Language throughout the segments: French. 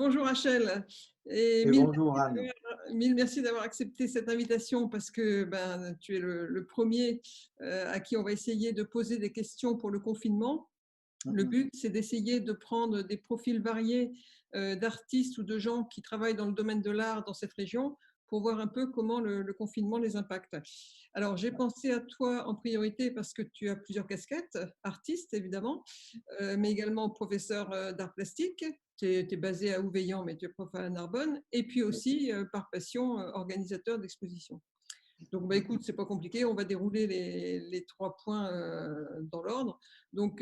Bonjour Rachel et Et bonjour Anne. mille merci d'avoir accepté cette invitation parce que tu es le premier à qui on va essayer de poser des questions pour le confinement. Le Mhm. but, c'est d'essayer de prendre des profils variés d'artistes ou de gens qui travaillent dans le domaine de l'art dans cette région pour voir un peu comment le confinement les impacte. Alors, j'ai pensé à toi en priorité parce que tu as plusieurs casquettes, artiste évidemment, mais également professeur d'art plastique. Tu es basé à Ouveillan, mais tu es prof à Narbonne, et puis aussi, par passion, organisateur d'expositions. Donc, écoute, c'est pas compliqué, on va dérouler les 3 points dans l'ordre. Donc,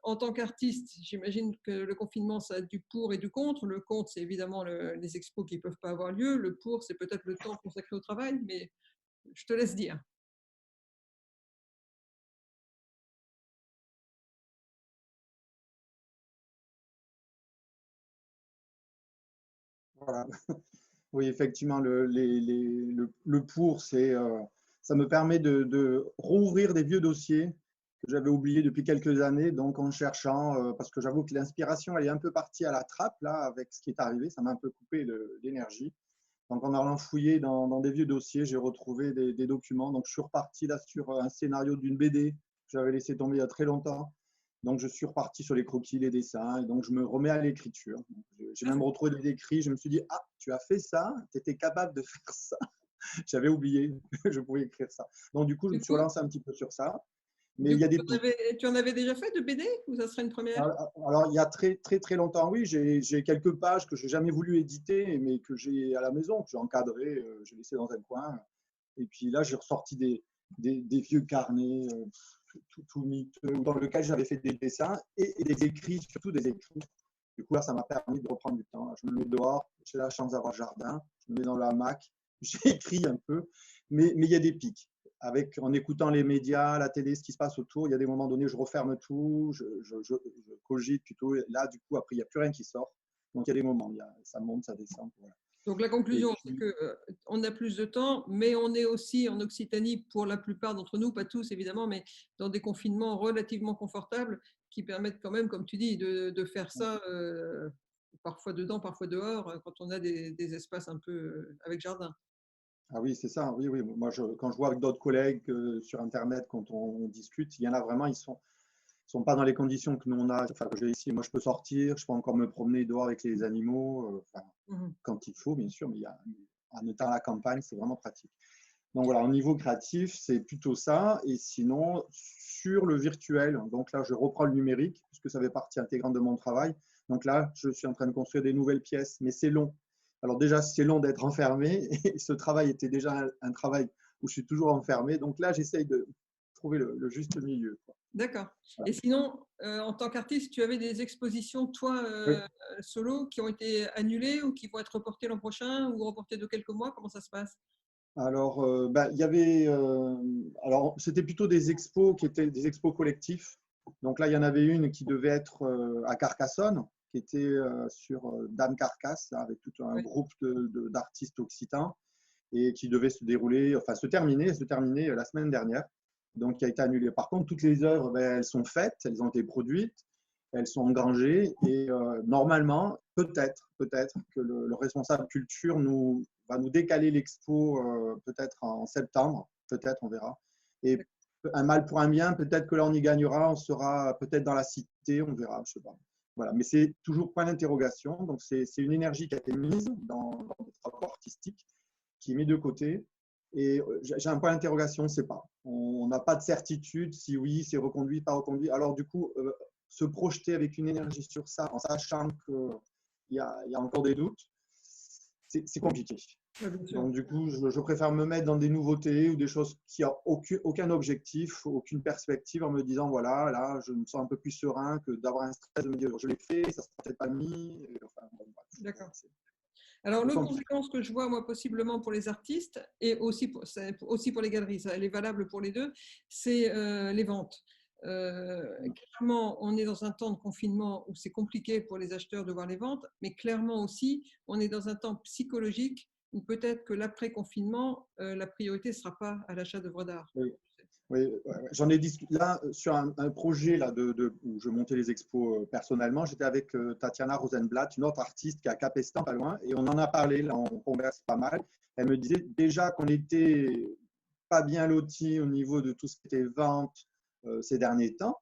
en tant qu'artiste, j'imagine que le confinement, ça a du pour et du contre. Le contre, c'est évidemment les expos qui ne peuvent pas avoir lieu. Le pour, c'est peut-être le temps consacré au travail, mais je te laisse dire. Voilà. Oui, effectivement, le pour, ça me permet de rouvrir des vieux dossiers que j'avais oubliés depuis quelques années, donc en cherchant, parce que j'avoue que l'inspiration, elle est un peu partie à la trappe, là, avec ce qui est arrivé, ça m'a un peu coupé l'énergie. Donc en allant fouiller dans des vieux dossiers, j'ai retrouvé des documents, donc je suis reparti là sur un scénario d'une BD que j'avais laissé tomber il y a très longtemps. Donc, je suis reparti sur les croquis, les dessins, et donc je me remets à l'écriture. J'ai même retrouvé des écrits. Je me suis dit, ah, tu as fait ça, tu étais capable de faire ça. J'avais oublié que je pouvais écrire ça. Donc, du coup, je me Du suis coup, relancé un petit peu sur ça. Mais du il y coup a des pics. tu en avais déjà fait de BD ou ça serait une première? Alors, il y a très, très, très longtemps, oui, j'ai quelques pages que je n'ai jamais voulu éditer, mais que j'ai à la maison, que j'ai encadrées, j'ai laissé dans un coin. Et puis là, j'ai ressorti des vieux carnets tout miteux, dans lequel j'avais fait des dessins et des écrits, surtout des écrits. Du coup, là, ça m'a permis de reprendre du temps. Je me mets dehors, j'ai la chance d'avoir jardin, je me mets dans la hamac, j'écris un peu, mais il y a des pics. En écoutant les médias, la télé, ce qui se passe autour, il y a des moments donnés, je referme tout, je cogite plutôt. Là, du coup, après, il n'y a plus rien qui sort. Donc, il y a des moments, ça monte, ça descend. Voilà. Donc la Et conclusion, c'est puis, que on a plus de temps, mais on est aussi en Occitanie, pour la plupart d'entre nous, pas tous évidemment, mais dans des confinements relativement confortables qui permettent quand même, comme tu dis, de faire ça parfois dedans, parfois dehors, quand on a des espaces un peu avec jardin. ah oui, c'est ça. Oui, oui. Moi, quand je vois avec d'autres collègues sur Internet, quand on discute, il y en a vraiment, ils sont pas dans les conditions que nous on a, enfin, que j'ai ici. Moi, je peux sortir, je peux encore me promener dehors avec les animaux, enfin, Mhm. quand il faut, bien sûr, mais en étant à la campagne, c'est vraiment pratique. Donc voilà, au niveau créatif, c'est plutôt ça. Et sinon, sur le virtuel, donc là, je reprends le numérique, puisque ça fait partie intégrante de mon travail. Donc là, je suis en train de construire des nouvelles pièces, mais c'est long. Alors déjà, c'est long d'être enfermé, et ce travail était déjà un travail où je suis toujours enfermé. Donc là, j'essaye de trouver le juste milieu, quoi. D'accord. Voilà. Et sinon, en tant qu'artiste, tu avais des expositions, toi, Oui. solo, qui ont été annulées ou qui vont être reportées l'an prochain ou reportées de quelques mois? Comment ça se passe? Alors, il y avait, alors c'était plutôt des expos qui étaient des expos collectifs. Donc là, il y en avait une qui devait être à Carcassonne, qui était sur Dame Carcasse, là, avec tout un Oui. groupe d'artistes occitans et qui devait se dérouler, enfin se terminer la semaine dernière. Donc, qui a été annulée. Par contre, toutes les œuvres, elles sont faites, elles ont été produites, elles sont engrangées et normalement, peut-être que le responsable culture va nous décaler l'expo peut-être en septembre, peut-être, on verra. Et un mal pour un bien, peut-être que là on y gagnera, on sera peut-être dans la cité, on verra, je sais pas. Voilà, mais c'est toujours point d'interrogation. Donc c'est une énergie qui a été mise dans des travaux artistiques, qui est mise de côté. Et j'ai un point d'interrogation, on ne sait pas. On n'a pas de certitude si oui, c'est reconduit, pas reconduit. Alors du coup, se projeter avec une énergie sur ça, en sachant qu'il y a encore des doutes, c'est compliqué. Ouais, bien sûr. Donc, du coup, je préfère me mettre dans des nouveautés ou des choses qui n'ont aucun objectif, aucune perspective, en me disant, voilà, là, je me sens un peu plus serein que d'avoir un stress de me dire, je l'ai fait, ça ne sera peut-être pas mis. Enfin, bon, D'accord. c'est Alors, c'est l'autre compliqué. conséquence que je vois, moi, possiblement pour les artistes et aussi pour les galeries, ça, elle est valable pour les deux, c'est les ventes. Clairement, on est dans un temps de confinement où c'est compliqué pour les acheteurs de voir les ventes, mais clairement aussi, on est dans un temps psychologique où peut-être que l'après-confinement, la priorité ne sera pas à l'achat d'œuvres d'art. Oui. Oui, j'en ai discuté là sur un projet là, où je montais les expos personnellement. J'étais avec Tatiana Rosenblatt, une autre artiste qui est à Capestan, pas loin, et on en a parlé, là, on converse pas mal. Elle me disait déjà qu'on était pas bien lotis au niveau de tout ce qui était vente ces derniers temps.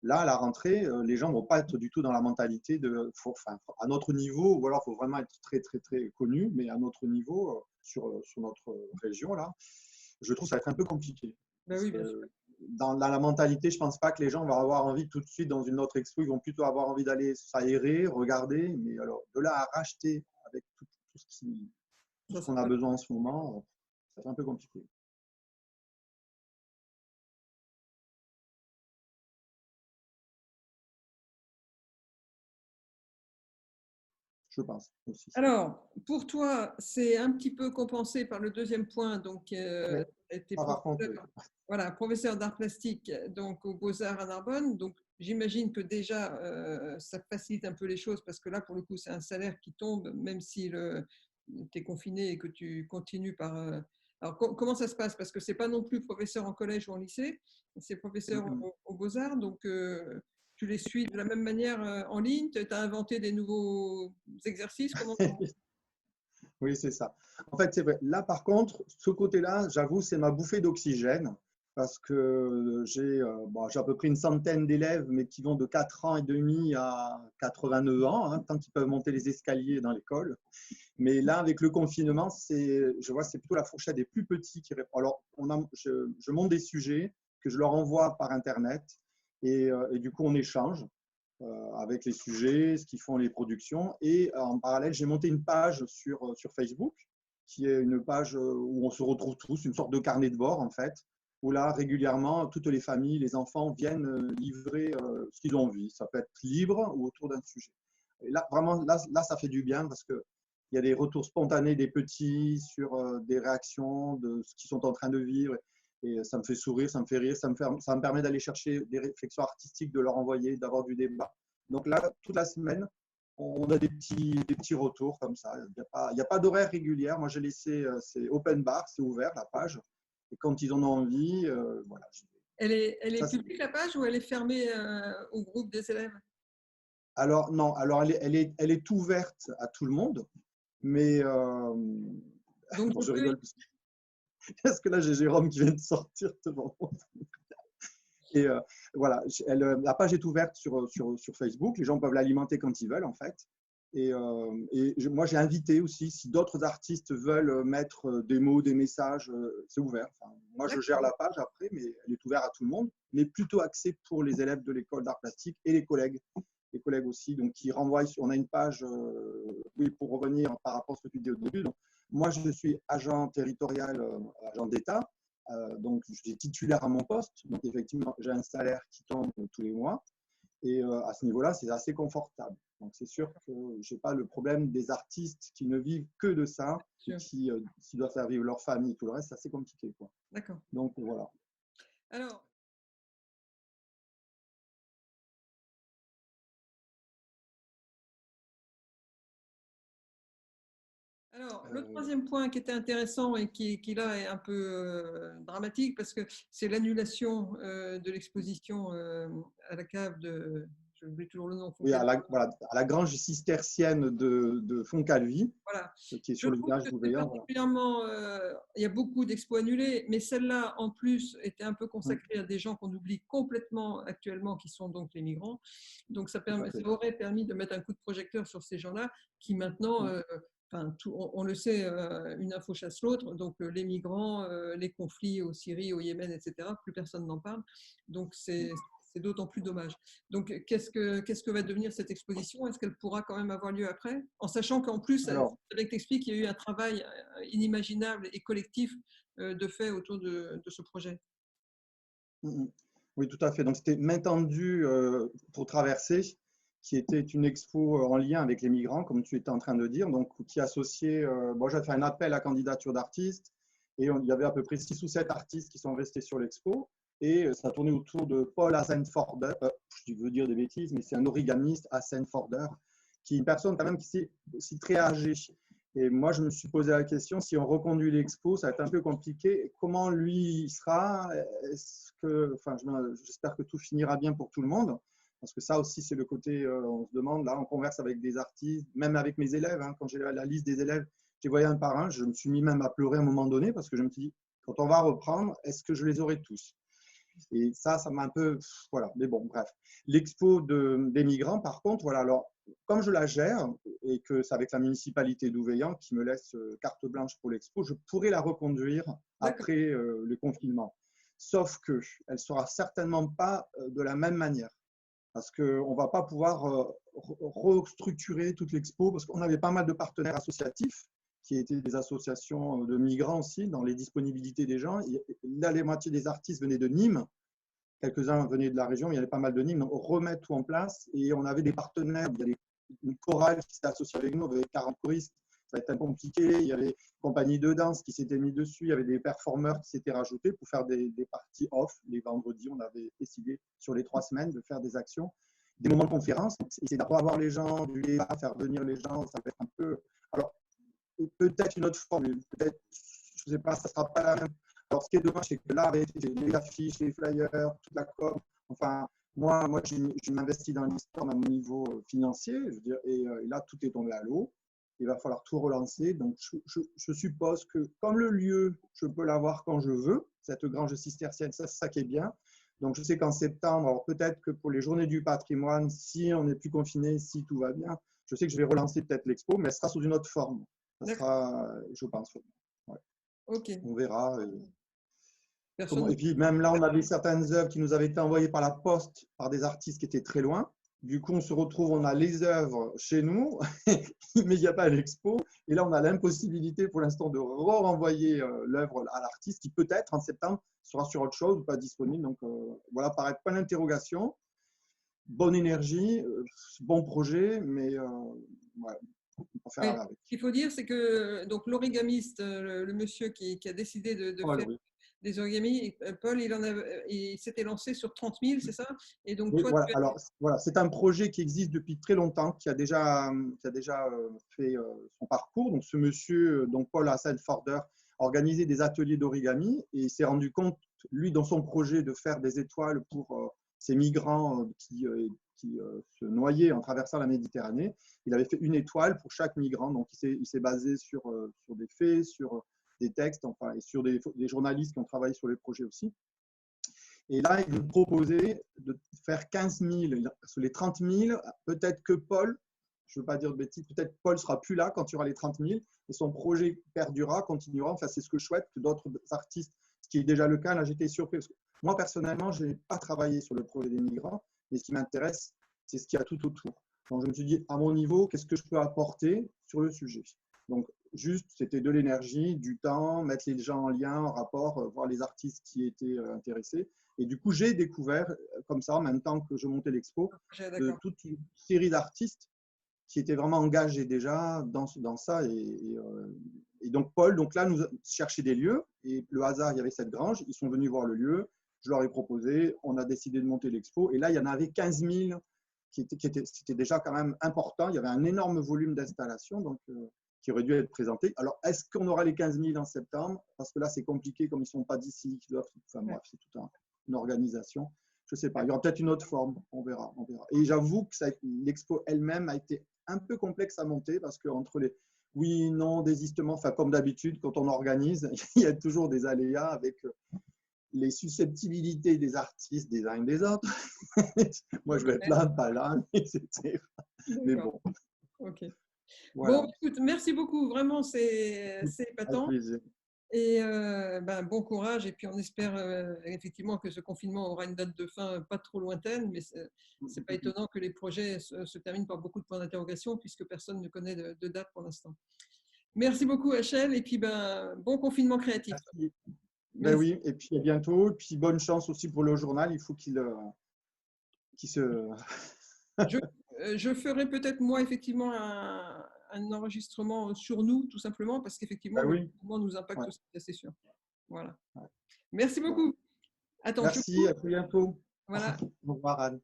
Là, à la rentrée, les gens ne vont pas être du tout dans la mentalité enfin, à notre niveau, ou alors il faut vraiment être très, très, très connu, mais à notre niveau, sur notre région, là, je trouve que ça va être un peu compliqué. Ben Parce oui, bien sûr. que dans la mentalité, je ne pense pas que les gens vont avoir envie tout de suite dans une autre expo, ils vont plutôt avoir envie d'aller s'aérer, regarder, mais alors de là à racheter avec tout Ça ce qu'on sera a pas- besoin en ce moment, ça fait un peu compliqué, je pense aussi. Alors, pour toi, c'est un petit peu compensé par le deuxième point, donc Oui, tu ça par contre, oui. voilà, professeur d'art plastique donc aux Beaux-Arts à Narbonne. Donc, j'imagine que déjà, ça facilite un peu les choses parce que là, pour le coup, c'est un salaire qui tombe, même si tu es confiné et que tu continues par. Alors, comment ça se passe? Parce que c'est pas non plus professeur en collège ou en lycée, c'est professeur aux Beaux-Arts. Donc, tu les suis de la même manière en ligne? Tu as inventé des nouveaux exercices? Comment? Oui, c'est ça. En fait, c'est vrai. Là, par contre, ce côté-là, j'avoue, c'est ma bouffée d'oxygène parce que j'ai à peu près une centaine d'élèves, mais qui vont de 4 ans et demi à 89 ans, hein, tant qu'ils peuvent monter les escaliers dans l'école. Mais là, avec le confinement, je vois, c'est plutôt la fourchette des plus petits qui répondent. Alors, je monte des sujets que je leur envoie par Internet et du coup, on échange avec les sujets, ce qu'ils font les productions. Et en parallèle, j'ai monté une page sur Facebook, qui est une page où on se retrouve tous, une sorte de carnet de bord en fait, où là, régulièrement, toutes les familles, les enfants viennent livrer ce qu'ils ont envie. Ça peut être libre ou autour d'un sujet. Et là, vraiment, là, ça fait du bien parce que il y a des retours spontanés des petits sur des réactions de ce qu'ils sont en train de vivre. Et ça me fait sourire, ça me fait rire, ça me permet d'aller chercher des réflexions artistiques, de leur envoyer, d'avoir du débat. Donc là, toute la semaine, on a des petits retours comme ça. Il n'y a pas d'horaire régulière. Moi, j'ai laissé, c'est open bar, c'est ouvert la page. Et quand ils en ont envie, voilà. Elle est Ça, publique la page ou elle est fermée au groupe des élèves? alors, non, alors elle est ouverte à tout le monde, mais Donc, bon, je je peux. rigole parce que là, j'ai Jérôme qui vient de sortir devant moi. Et voilà, la page est ouverte sur Facebook. Les gens peuvent l'alimenter quand ils veulent, en fait. Moi, j'ai invité aussi, si d'autres artistes veulent mettre des mots, des messages, c'est ouvert. Enfin, moi, je gère la page après, mais elle est ouverte à tout le monde, mais plutôt axée pour les élèves de l'école d'art plastique et les collègues aussi, donc qui renvoient. On a une page, oui, pour revenir par rapport à ce que tu dis au début. Donc, moi, je suis agent territorial, agent d'État. Donc, je suis titulaire à mon poste. Donc, effectivement, j'ai un salaire qui tombe tous les mois. Et à ce niveau-là, c'est assez confortable. Donc, c'est sûr que je n'ai pas le problème des artistes qui ne vivent que de ça, et qui doivent faire vivre leur famille. Tout le reste, c'est assez compliqué, quoi. D'accord. Donc, voilà. Alors, le troisième point qui était intéressant et qui là est un peu dramatique parce que c'est l'annulation de l'exposition à la cave de, je n'oublie toujours le nom, Oui, voilà, à la grange cistercienne de Fontcalvi, voilà. qui est Je sur le trouve village que c'est d'Ouveillan. Voilà. particulièrement, il y a beaucoup d'expos annulés, mais celle-là en plus était un peu consacrée à des gens qu'on oublie complètement actuellement, qui sont donc les migrants. Donc ça aurait permis de mettre un coup de projecteur sur ces gens-là qui maintenant enfin, on le sait, une info chasse l'autre. Donc, les migrants, les conflits au Syrie, au Yémen, etc., plus personne n'en parle. Donc, c'est d'autant plus dommage. Donc, qu'est-ce que va devenir cette exposition? Est-ce qu'elle pourra quand même avoir lieu après? En sachant qu'en plus, Alors, avec t'explique qu'il y a eu un travail inimaginable et collectif de fait autour de ce projet. oui, tout à fait. Donc, c'était Main tendue pour traverser, qui était une expo en lien avec les migrants, comme tu étais en train de dire, donc qui associait, bon, j'ai fait un appel à candidature d'artistes, et il y avait à peu près 6 ou 7 artistes qui sont restés sur l'expo, et ça tournait autour de Paul Hasenforder, je veux dire des bêtises, mais c'est un origamiste, Hasenforder, qui est une personne quand même qui s'est aussi très âgée, Et moi, je me suis posé la question, si on reconduit l'expo, ça va être un peu compliqué. Comment lui il sera? Est-ce que, enfin, j'espère que tout finira bien pour tout le monde. Parce que ça aussi, c'est le côté, on se demande, là, on converse avec des artistes, même avec mes élèves. Hein, quand j'ai la liste des élèves, j'ai voyé un par un, je me suis mis même à pleurer à un moment donné parce que je me suis dit, quand on va reprendre, est-ce que je les aurai tous? Et ça m'a un peu, voilà. Mais bon, bref. L'expo des migrants, par contre, voilà. Alors, comme je la gère et que c'est avec la municipalité d'Ouveillan qui me laisse carte blanche pour l'expo, je pourrais la reconduire après le confinement. Sauf qu'elle ne sera certainement pas de la même manière. Parce qu'on ne va pas pouvoir restructurer toute l'expo, parce qu'on avait pas mal de partenaires associatifs, qui étaient des associations de migrants aussi, dans les disponibilités des gens. Là, la moitié des artistes venaient de Nîmes, quelques-uns venaient de la région, mais il y avait pas mal de Nîmes. Donc, on remet tout en place et on avait des partenaires. Il y avait une chorale qui s'était associée avec nous, avec 40 choristes. Ça va être un peu compliqué. Il y avait une compagnie de danse qui s'était mis dessus. Il y avait des performeurs qui s'étaient rajoutés pour faire des parties off. Les vendredis, on avait décidé sur les 3 semaines de faire des actions, des moments de conférence. Essayer d'avoir les gens, du débat, faire venir les gens. Ça va être un peu. Alors, peut-être une autre formule. Peut-être, je ne sais pas, ça ne sera pas la même. Alors, ce qui est dommage, c'est que là, avec les affiches, les flyers, toute la com, enfin, moi je m'investis dans l'histoire à mon niveau financier, je veux dire, et là, tout est tombé à l'eau. Il va falloir tout relancer. Donc, je suppose que, comme le lieu, je peux l'avoir quand je veux, cette grange cistercienne, ça, c'est ça qui est bien. Donc, je sais qu'en septembre, alors peut-être que pour les journées du patrimoine, si on n'est plus confiné, si tout va bien, je sais que je vais relancer peut-être l'expo, mais elle sera sous une autre forme. Ça sera, je pense. Ouais. Ok. On verra. Personne... Et puis même là, on avait certaines œuvres qui nous avaient été envoyées par la poste par des artistes qui étaient très loin. Du coup, on se retrouve, on a les œuvres chez nous, mais il n'y a pas l'expo. Et là, on a l'impossibilité pour l'instant de renvoyer l'œuvre à l'artiste qui peut-être en septembre sera sur autre chose ou pas disponible. Donc voilà, paraît point d'interrogation. Bonne énergie, bon projet, mais ouais, on peut faire avec. Ce qu'il faut dire, c'est que donc l'origamiste, le monsieur qui a décidé de Voilà, faire oui. des origamis, Paul, il s'était lancé sur 30 000, c'est ça? Et donc Oui, toi, voilà. Alors, voilà, c'est un projet qui existe depuis très longtemps, qui a déjà fait son parcours. Donc, ce monsieur, donc Paul Hasselforder, a organisé des ateliers d'origami et il s'est rendu compte, lui, dans son projet, de faire des étoiles pour ces migrants qui se noyaient en traversant la Méditerranée. Il avait fait une étoile pour chaque migrant. Donc, il s'est basé sur des faits, sur des textes, enfin, et sur des journalistes qui ont travaillé sur les projets aussi. Et là, il nous proposait de faire 15 000 sur les 30 000. Peut-être que Paul, je ne veux pas dire de bêtises, peut-être Paul ne sera plus là quand il y aura les 30 000 et son projet perdurera, continuera. Enfin, c'est ce que je souhaite que d'autres artistes, ce qui est déjà le cas. Là, j'étais surpris. Parce que moi, personnellement, je n'ai pas travaillé sur le projet des migrants, mais ce qui m'intéresse, c'est ce qu'il y a tout autour. Donc, je me suis dit, à mon niveau, qu'est-ce que je peux apporter sur le sujet? Donc, juste, c'était de l'énergie, du temps, mettre les gens en lien, en rapport, voir les artistes qui étaient intéressés. Et du coup, j'ai découvert, comme ça, en même temps que je montais l'expo, toute une série d'artistes qui étaient vraiment engagés déjà dans ça. Et donc, Paul, donc là, nous cherchait des lieux. Et le hasard, il y avait cette grange. Ils sont venus voir le lieu. Je leur ai proposé. On a décidé de monter l'expo. Et là, il y en avait 15 000 c'était déjà quand même important. Il y avait un énorme volume d'installation donc, qui aurait dû être présenté. Alors, est-ce qu'on aura les 15 000 en septembre? Parce que là, c'est compliqué, comme ils ne sont pas d'ici. Enfin, bref, c'est toute une organisation. Je ne sais pas. Il y aura peut-être une autre forme. On verra. On verra. Et j'avoue que l'expo elle-même a été un peu complexe à monter parce qu'entre les oui, non, désistements, enfin, comme d'habitude, quand on organise, il y a toujours des aléas avec les susceptibilités des artistes des uns et des autres. Moi, je vais être là, pas là, etc. Mais bon. Ok. Voilà. Bon, écoute, merci beaucoup. Vraiment, c'est épatant. Avec plaisir. Et bon courage. Et puis, on espère effectivement que ce confinement aura une date de fin pas trop lointaine. Mais c'est pas étonnant que les projets se terminent par beaucoup de points d'interrogation puisque personne ne connaît de date pour l'instant. Merci beaucoup, Hachel. Et puis, bon confinement créatif. Merci. Ben oui, et puis à bientôt. Et puis bonne chance aussi pour le journal. Il faut qu'il se. Je ferai peut-être moi effectivement un enregistrement sur nous, tout simplement, parce qu'effectivement, Ben le oui. confinement nous impacte Ouais. aussi, c'est sûr. Voilà. Ouais. Merci Voilà. beaucoup. Attends, Merci, à très bientôt. Voilà. Au revoir, Anne.